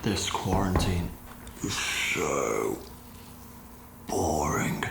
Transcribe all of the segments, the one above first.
This quarantine is so boring.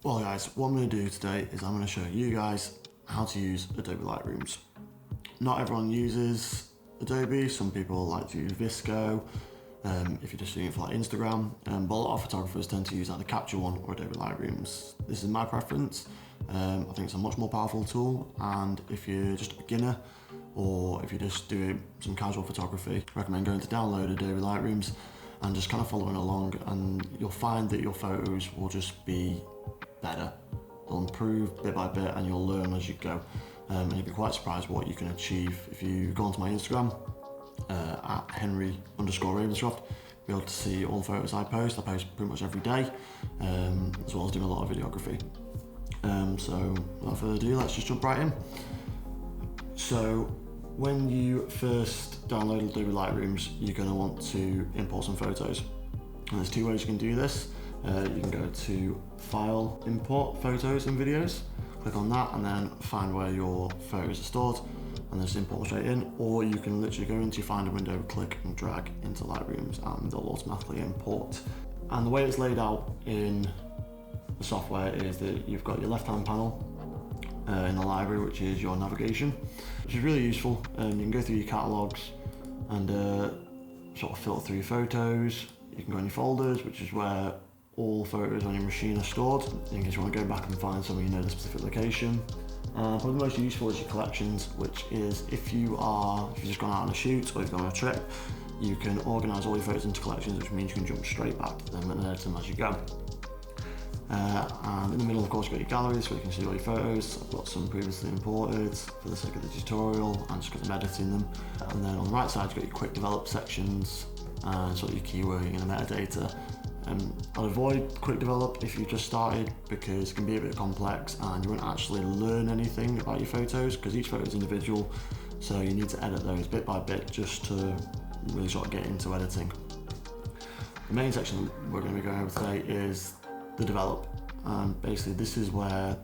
Well guys, what I'm going to do today is I'm going to show you guys how to use Adobe Lightrooms. Not everyone uses Adobe, some people like to use Visco, if you're just doing it for like Instagram, but a lot of photographers tend to use either Capture One or Adobe Lightrooms. This is my preference. I think it's a much more powerful tool, and if you're just a beginner or if you're just doing some casual photography, I recommend going to download Adobe Lightrooms and just kind of following along, and you'll find that your photos will just be better. They'll improve bit by bit and you'll learn as you go. And you'll be quite surprised what you can achieve. If you go onto my Instagram, at Henry_Ravenscroft, you'll be able to see all the photos I post. I post pretty much every day, as well as doing a lot of videography. So without further ado, let's just jump right in. So when you first download Adobe Lightrooms, you're going to want to import some photos. And there's two ways you can do this. You can go to File, Import Photos and Videos, click on that and then find where your photos are stored and just import them straight in, or you can literally go into your Finder window, click and drag into Lightrooms and they'll automatically import. And the way it's laid out in the software is that you've got your left-hand panel in the library, which is your navigation, which is really useful. You can go through your catalogues and sort of filter through your photos. You can go in your folders, which is where all photos on your machine are stored, in case you want to go back and find some, you know, the specific location. Probably the most useful is your collections, which is if you've just gone out on a shoot or you've gone on a trip, you can organise all your photos into collections, which means you can jump straight back to them and edit them as you go. And in the middle, of course, you've got your galleries where you can see all your photos. I've got some previously imported for the sake of the tutorial and just because I'm editing them. And then on the right side, you've got your quick develop sections and sort of your keywording and the metadata. I'd avoid quick develop if you just started, because it can be a bit complex and you won't actually learn anything about your photos because each photo is individual, so you need to edit those bit by bit just to really sort of get into editing. The main section we're going to be going over today is the develop, and basically this is where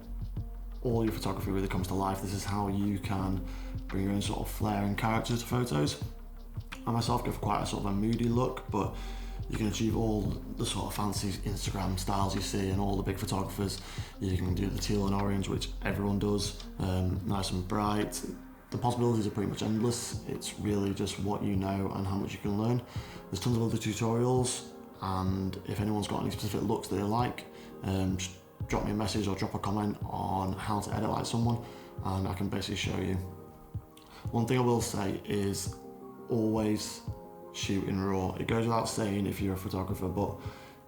all your photography really comes to life. This is how you can bring your own sort of flair and character to photos. I myself go for quite a sort of a moody look, but you can achieve all the sort of fancy Instagram styles you see and all the big photographers. You can do the teal and orange, which everyone does, nice and bright. The possibilities are pretty much endless. It's really just what you know and how much you can learn. There's tons of other tutorials, and if anyone's got any specific looks that they like, just drop me a message or drop a comment on how to edit like someone and I can basically show you. One thing I will say is always shoot in RAW. It goes without saying if you're a photographer, but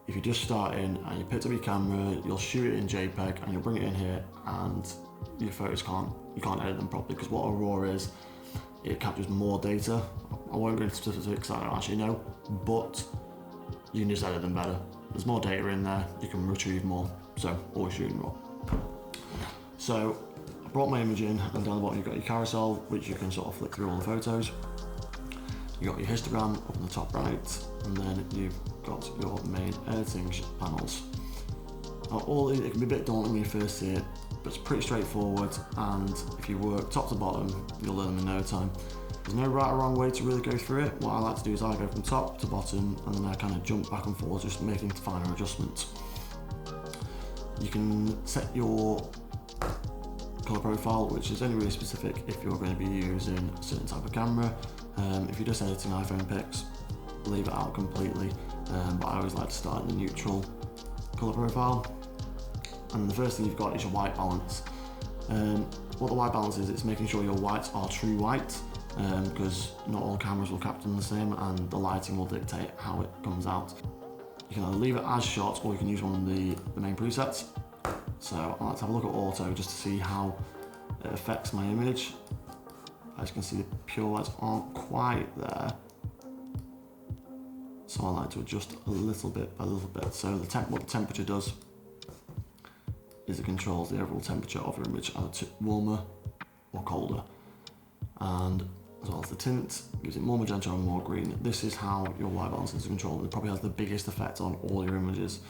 if you're just starting and you picked up your camera, you'll shoot it in JPEG and you'll bring it in here and your photos you can't edit them properly, because what a RAW is, it captures more data. I won't go into specifics, I don't actually know, but you can just edit them better. There's more data in there, you can retrieve more, so always shoot in RAW. So I brought my image in, and down the bottom you've got your carousel, which you can sort of flick through all the photos. You've got your histogram up in the top right, and then you've got your main editing panels. Now, it can be a bit daunting when you first see it, but it's pretty straightforward, and if you work top to bottom, you'll learn them in no time. There's no right or wrong way to really go through it. What I like to do is I go from top to bottom, and then I kind of jump back and forth, just making finer adjustments. You can set your colour profile, which is only really specific if you're going to be using a certain type of camera. If you're just editing iPhone pics, leave it out completely, but I always like to start in the neutral colour profile. And the first thing you've got is your white balance. What the white balance is, it's making sure your whites are true white, because not all cameras will capture them the same and the lighting will dictate how it comes out. You can either leave it as shot or you can use one of the main presets. So I like to have a look at auto just to see how it affects my image. As you can see, the pure whites aren't quite there, so I like to adjust a little bit by a little bit. So what the temperature does is it controls the overall temperature of your image, either warmer or colder. And as well as the tint, gives it more magenta or more green. This is how your white balance is controlled. It probably has the biggest effect on all your images.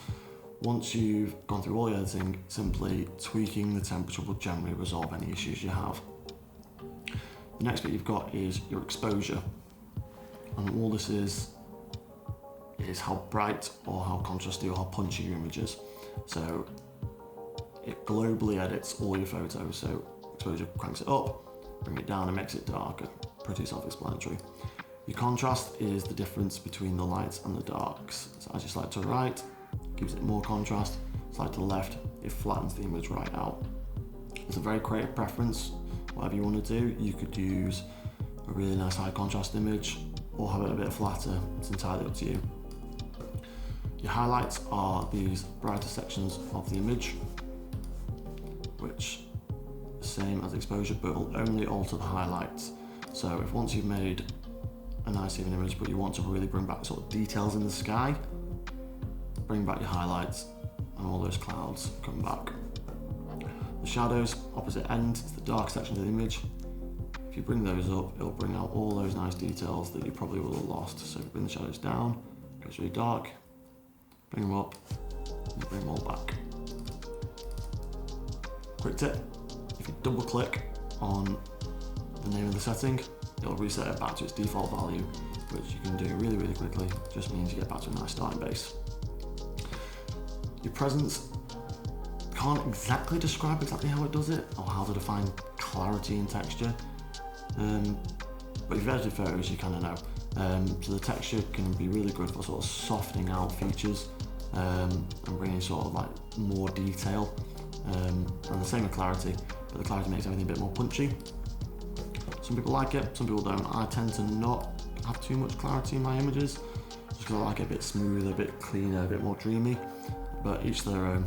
Once you've gone through all the editing, simply tweaking the temperature will generally resolve any issues you have. The next bit you've got is your exposure. And all this is how bright or how contrasty or how punchy your image is. So it globally edits all your photos. So exposure cranks it up, bring it down and makes it darker. Pretty self-explanatory. Your contrast is the difference between the lights and the darks. So as you slide to the right, gives it more contrast. Slide to the left, it flattens the image right out. It's a very creative preference. Whatever you want to do, you could use a really nice high contrast image or have it a bit flatter. It's entirely up to you. Your highlights are these brighter sections of the image, which is the same as exposure, but will only alter the highlights. So if once you've made a nice even image, but you want to really bring back sort of details in the sky, bring back your highlights and all those clouds come back. The shadows, opposite end, it's the dark section of the image. If you bring those up, it'll bring out all those nice details that you probably will have lost. So if you bring the shadows down, it goes really dark, bring them up, and bring them all back. Quick tip, if you double click on the name of the setting, it'll reset it back to its default value, which you can do really, really quickly. Just means you get back to a nice starting base. Your presence, can't exactly describe exactly how it does it or how to define clarity and texture. But if you've edited photos, you kind of know. So the texture can be really good for sort of softening out features and bringing sort of like more detail. And the same with clarity, but the clarity makes everything a bit more punchy. Some people like it, some people don't. I tend to not have too much clarity in my images, just because I like it a bit smoother, a bit cleaner, a bit more dreamy, but each their own.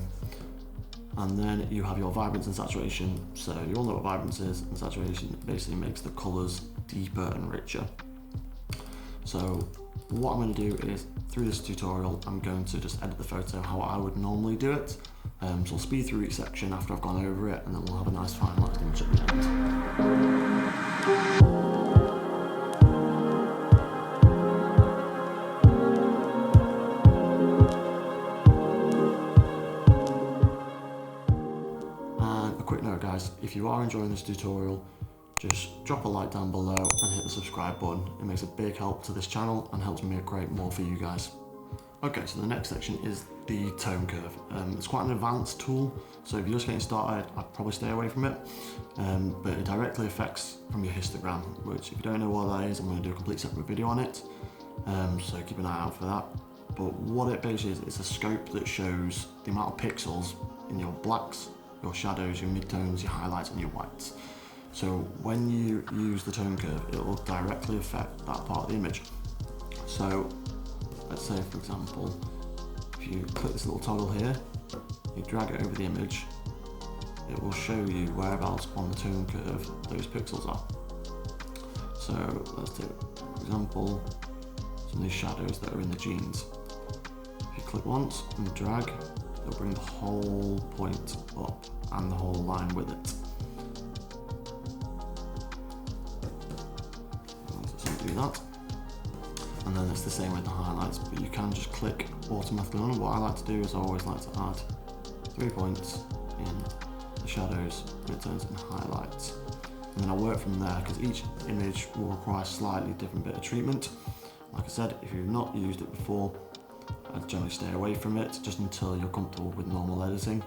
And then you have your vibrance and saturation. So you all know what vibrance is, and saturation basically makes the colours deeper and richer. So what I'm going to do is, through this tutorial, I'm going to just edit the photo how I would normally do it. So I'll speed through each section after I've gone over it, and then we'll have a nice finalised image at the end. And a quick note guys, if you are enjoying this tutorial, just drop a like down below and hit the subscribe button. It makes a big help to this channel and helps me create more for you guys. Okay, so the next section is the tone curve. It's quite an advanced tool, so if you're just getting started, I'd probably stay away from it. But it directly affects from your histogram, which if you don't know what that is, I'm going to do a complete separate video on it. So keep an eye out for that. But what it basically is, it's a scope that shows the amount of pixels in your blacks, your shadows, your midtones, your highlights, and your whites. So when you use the tone curve, it will directly affect that part of the image. So let's say, for example, if you click this little toggle here, you drag it over the image, it will show you whereabouts on the tone curve those pixels are. So let's do, for example, some of these shadows that are in the jeans. If you click once and drag, it'll bring the whole point up and the whole line with it. So do that. And then it's the same with the highlights, but you can just click automatically on. What I like to do is I always like to add 3 points in the shadows, midtones and highlights. And then I'll work from there, because each image will require a slightly different bit of treatment. Like I said, if you've not used it before, I'd generally stay away from it just until you're comfortable with normal editing.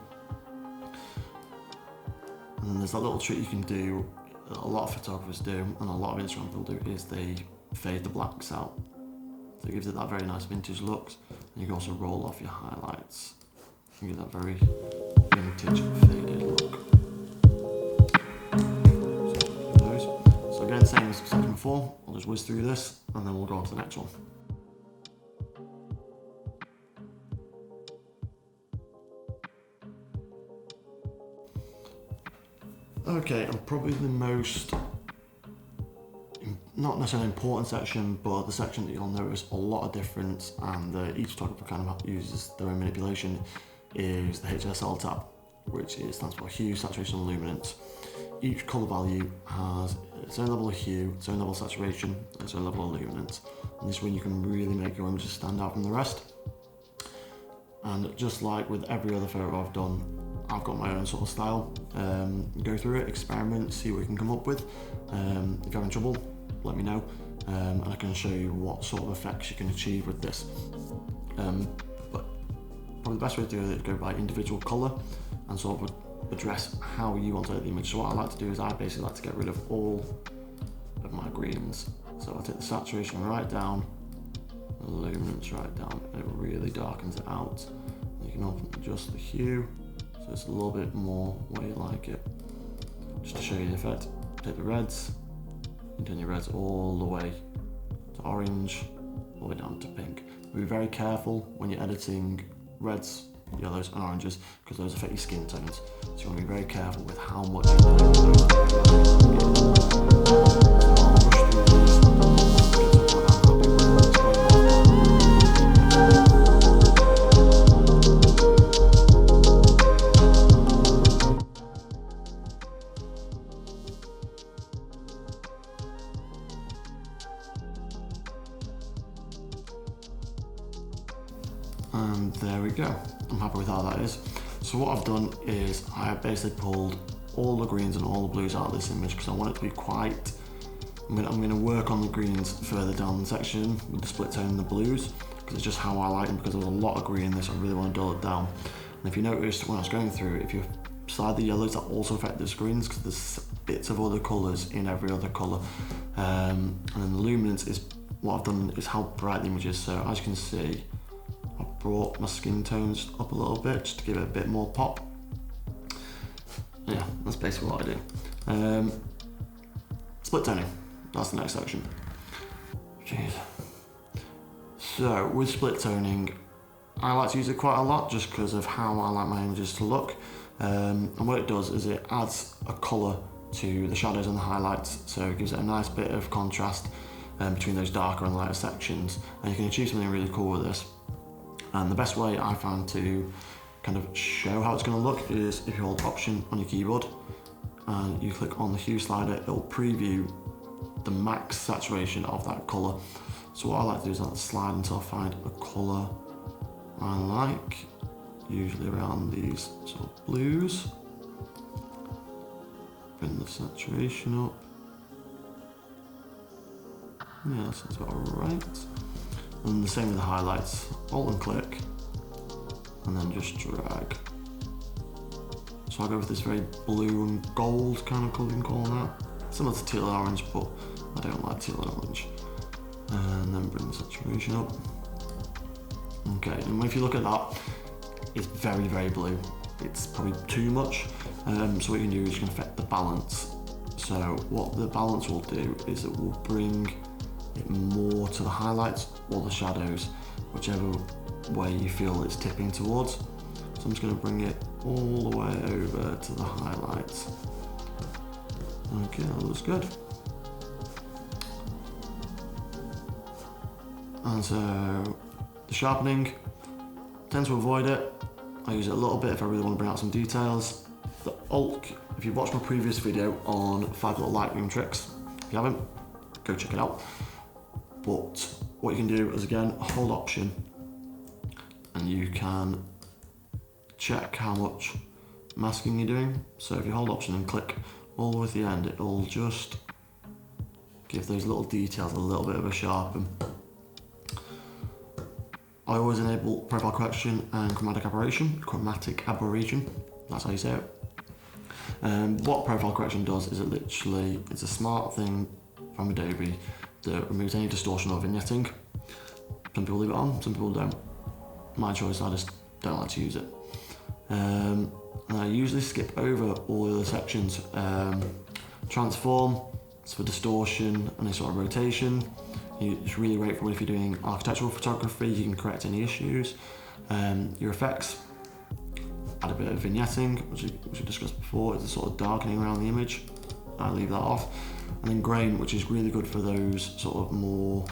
And then there's that little trick you can do, a lot of photographers do, and a lot of Instagram people do, is they fade the blacks out. So it gives it that very nice vintage look, and you can also roll off your highlights and get that very vintage faded look. So again, same as section before, I'll just whiz through this and then we'll go on to the next one. Okay, and probably the most, not necessarily important section, but the section that you'll notice a lot of difference, and each photographer kind of uses their own manipulation, is the HSL tab. which stands for hue, saturation, and luminance. Each colour value has its own level of hue, its own level of saturation, its own level of luminance. And this way you can really make your images stand out from the rest. And just like with every other photo I've done, I've got my own sort of style. Go through it, experiment, see what you can come up with. If you're having trouble, let me know, and I can show you what sort of effects you can achieve with this. But probably the best way to do it is go by individual colour and sort of address how you want to edit the image. So what I like to do is I basically like to get rid of all of my greens. So I'll take the saturation right down, the luminance right down, and it really darkens it out. You can often adjust the hue, so it's a little bit more where you like it. Just to show you the effect, take the reds, and turn your reds all the way to orange, all the way down to pink. Be very careful when you're editing reds, yellows and oranges, because those affect your skin tones. So you want to be very careful with how much you play with those. And there we go. I'm happy with how that is. So what I've done is I basically pulled all the greens and all the blues out of this image because I want it to be quite, I'm going to work on the greens further down the section with the split tone and the blues, because it's just how I like them, because there's a lot of green in this. I really want to dull it down. And if you noticed when I was going through, if you slide the yellows, that also affect the greens, because there's bits of other colours in every other colour. And then the luminance is, what I've done is how bright the image is. So as you can see, I've brought my skin tones up a little bit just to give it a bit more pop. Yeah, that's basically what I do. Split toning, that's the next section. Jeez. So with split toning, I like to use it quite a lot just because of how I like my images to look. And what it does is it adds a colour to the shadows and the highlights, so it gives it a nice bit of contrast between those darker and lighter sections, and you can achieve something really cool with this. And the best way I found to kind of show how it's going to look is if you hold Option on your keyboard and you click on the hue slider, it'll preview the max saturation of that colour. So what I like to do is I like to slide until I find a colour I like, usually around these sort of blues. Bring the saturation up. Yeah, that sounds about right. And the same with the highlights. Alt and click, and then just drag. So I'll go with this very blue and gold kind of colour, you can call that. Similar to teal and orange, but I don't like teal and orange. And then bring the saturation up. Okay, and if you look at that, it's very, very blue. It's probably too much. So what you can do is you can affect the balance. So what the balance will do is it will bring it more to the highlights or the shadows, whichever way you feel it's tipping towards. So I'm just going to bring it all the way over to the highlights. Okay, that looks good. And so the sharpening, I tend to avoid it. I use it a little bit if I really want to bring out some details. The Alt, if you've watched my previous video on 5 little Lightroom tricks, if you haven't, go check it out. But what you can do is, again, hold Option and you can check how much masking you're doing. So if you hold Option and click all the way to the end, it'll just give those little details a little bit of a sharpen. I always enable profile correction and chromatic aberration, that's how you say it. What profile correction does is it's a smart thing from Adobe that removes any distortion or vignetting. Some people leave it on, some people don't. My choice, I just don't like to use it. And I usually skip over all the other sections. Transform, it's for distortion and any sort of rotation. It's really great for if you're doing architectural photography, you can correct any issues. Your effects, add a bit of vignetting, which we discussed before, it's a sort of darkening around the image. I leave that off. And then grain, which is really good for those sort of more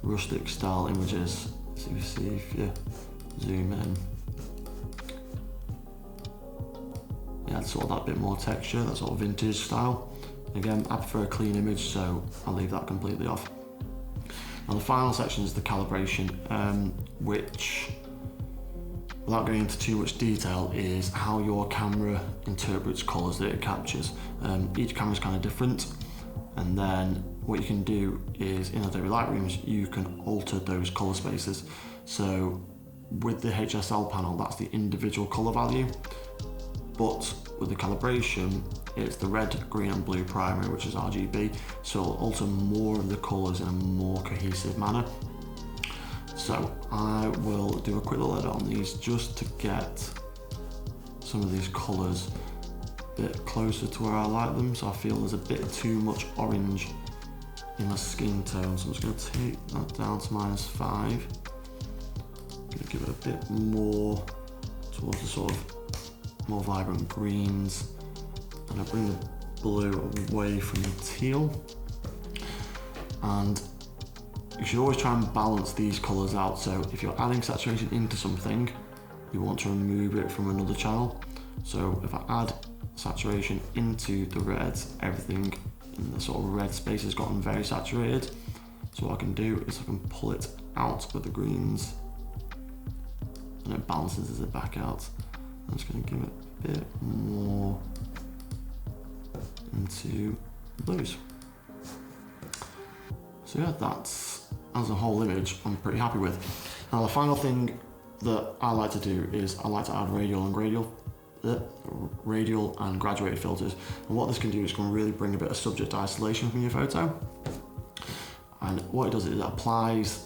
rustic style images. So you see if you zoom in. it adds sort of that bit more texture, that sort of vintage style. Again, I prefer a clean image, so I'll leave that completely off. Now the final section is the calibration, which, without going into too much detail, is how your camera interprets colours that it captures. Each camera is kind of different, and then what you can do is in Adobe Lightroom you can alter those colour spaces. So with the HSL panel, that's the individual colour value, but with the calibration, it's the red, green and blue primary, which is RGB, so it'll alter more of the colours in a more cohesive manner. So I will do a quick little edit on these just to get some of these colours a bit closer to where I like them. So I feel there's a bit too much orange in my skin tone, so I'm just going to take that down to -5. I'm going to give it a bit more towards the sort of more vibrant greens, and I bring the blue away from the teal. And you should always try and balance these colours out, so if you're adding saturation into something, you want to remove it from another channel. So if I add saturation into the reds, everything in the sort of red space has gotten very saturated. So what I can do is I can pull it out with the greens, and it balances it back out. I'm just going to give it a bit more into blues. So yeah, that's, as a whole image, I'm pretty happy with. Now the final thing that I like to do is I like to add radial and graduated filters. And what this can do is can really bring a bit of subject isolation from your photo. And what it does is it applies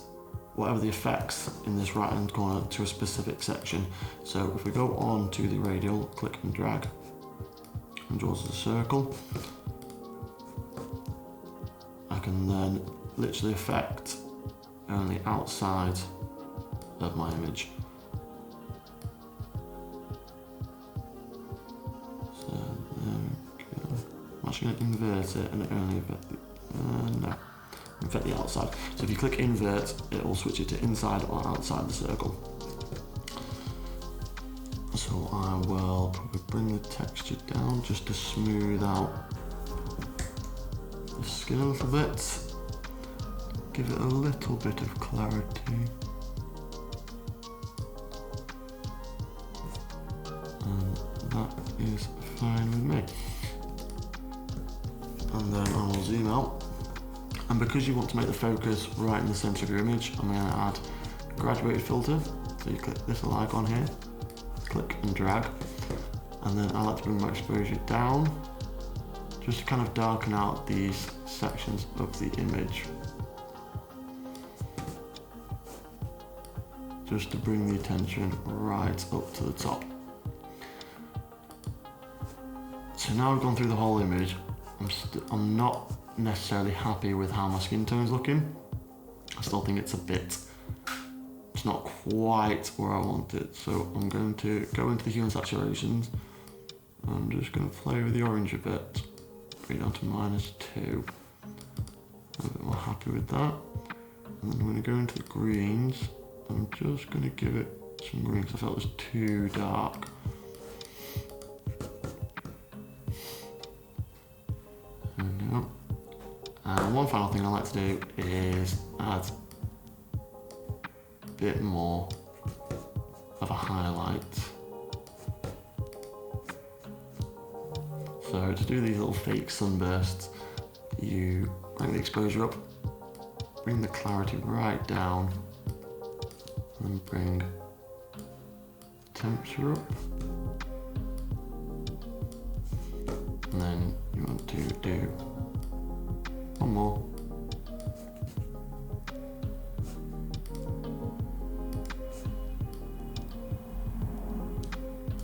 whatever the effects in this right hand corner to a specific section. So if we go on to the radial, click and drag, and draws a circle, I can then literally affect only outside of my image. So there we go. I'm actually going to invert it and it only affect the outside. So if you click invert, it will switch it to inside or outside the circle. So I will probably bring the texture down just to smooth out the skin a little bit. Give it a little bit of clarity. And that is fine with me. And then I will zoom out. And because you want to make the focus right in the center of your image, I'm going to add a graduated filter. So you click this little icon here, click and drag. And then I like to bring my exposure down, just to kind of darken out these sections of the image. Just to bring the attention right up to the top. So now I've gone through the whole image, I'm not necessarily happy with how my skin tone is looking. I still think it's not quite where I want it. So I'm going to go into the hue and saturations. I'm just going to play with the orange a bit, bring it down to -2. I'm a bit more happy with that. And then I'm going to go into the greens. I'm just going to give it some green because I felt it was too dark. There we go. And one final thing I like to do is add a bit more of a highlight. So to do these little fake sunbursts, you bring the exposure up, bring the clarity right down, and bring the temperature up. And then you want to do one more.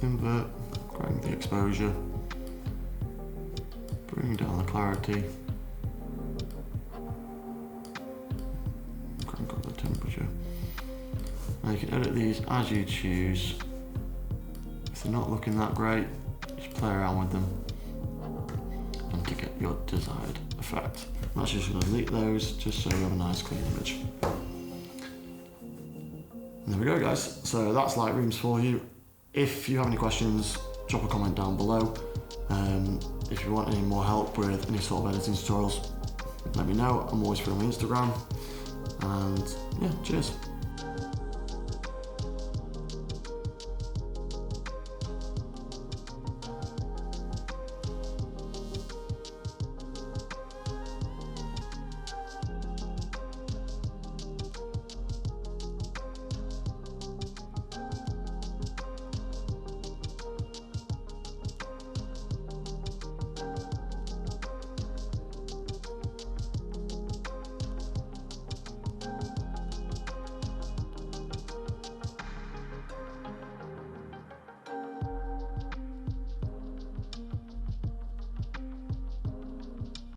Invert, grab the exposure, bring down the clarity, crank up the temperature. Now you can edit these as you choose. If they're not looking that great, just play around with them and to get your desired effect. I'm actually just going to delete those just so you have a nice clean image. And there we go guys, so that's Lightroom's for you. If you have any questions, drop a comment down below. If you want any more help with any sort of editing tutorials, let me know. I'm always free on my Instagram. And yeah, cheers.